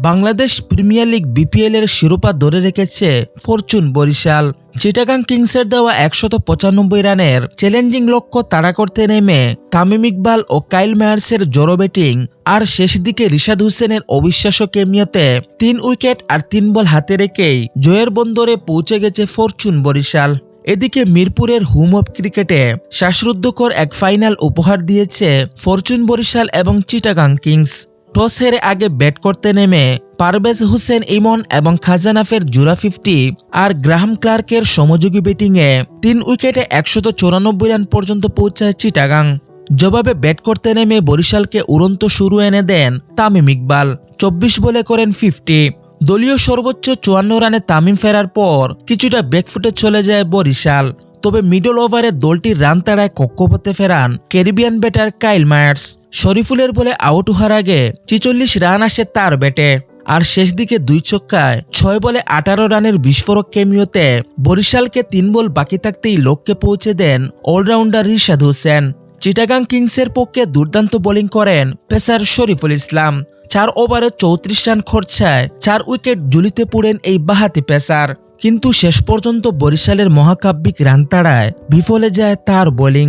Bangladesh premier league BPL এর শিরোপা ধরে রেখেছে ফরচুন বরিশাল। চিটাগাং কিংসের দেওয়া ১৯৫ রানের চ্যালেঞ্জিং লক্ষ্য তাড়া করতে নেমে তামিম ইকবাল ও কাইল মেয়ার্সের জোড়ো ব্যাটিং আর শেষ দিকে রিশাদ হোসেনের অবিশ্বাস্য কেমিওতে ৩ উইকেট আর ৩ বল হাতে রেখেই জয়ের বন্দরে পৌঁছে গেছে ফরচুন বরিশাল। এদিকে মিরপুরের হোম অফ ক্রিকেটে শ্বাসরুদ্ধকর এক ফাইনাল উপহার দিয়েছে ফরচুন বরিশাল এবং চিটাগাং কিংস। টস হেরে আগে ব্যাট করতে নেমে পারভেজ হোসেন ইমন এবং খাজানাফের জোড়া 50 আর গ্রাহাম ক্লার্কের সমযোগী ব্যাটিংয়ে ৩ উইকেটে ১৯৪ রান পর্যন্ত পৌঁছায় চিটাগাং। জবাবে ব্যাট করতে নেমে বরিশালকে উড়ন্ত শুরু এনে দেন তামিম ইকবাল, ২৪ বলে করেন 50। দলীয় সর্বোচ্চ ৫৪ রানে তামিম ফেরার পর কিছুটা ব্যাকফুটে চলে যায় বরিশাল। তবে মিডল ওভারে দলটির রান তাড়ায় কক্ষপথে ফেরান ক্যারিবিয়ান ব্যাটার কাইল মেয়ার্স। শরীফুলের বলে আউট হওয়ার আগে ৪৬ রান আসে তার ব্যাটে, আর শেষ দিকে ২ ছক্কায় ৬ বলে ১৮ রানের বিস্ফোরক কেমিওতে বরিশালকে ৩ বল বাকি থাকতেই লক্ষ্যে পৌঁছে দেন অলরাউন্ডার রিশাদ হোসেন। চিটাগাং কিংসের পক্ষে দুর্দান্ত বোলিং করেন পেসার শরীফুল ইসলাম। ৪ ওভারে ৩৪ রান খরচায় ৪ উইকেট ঝুলিতে পড়েন এই বাঁহাতি পেসার, কিন্তু শেষ পর্যন্ত বরিশালের মহাকাব্যিক রান তাড়ায় বিফলে যায় তার বোলিং।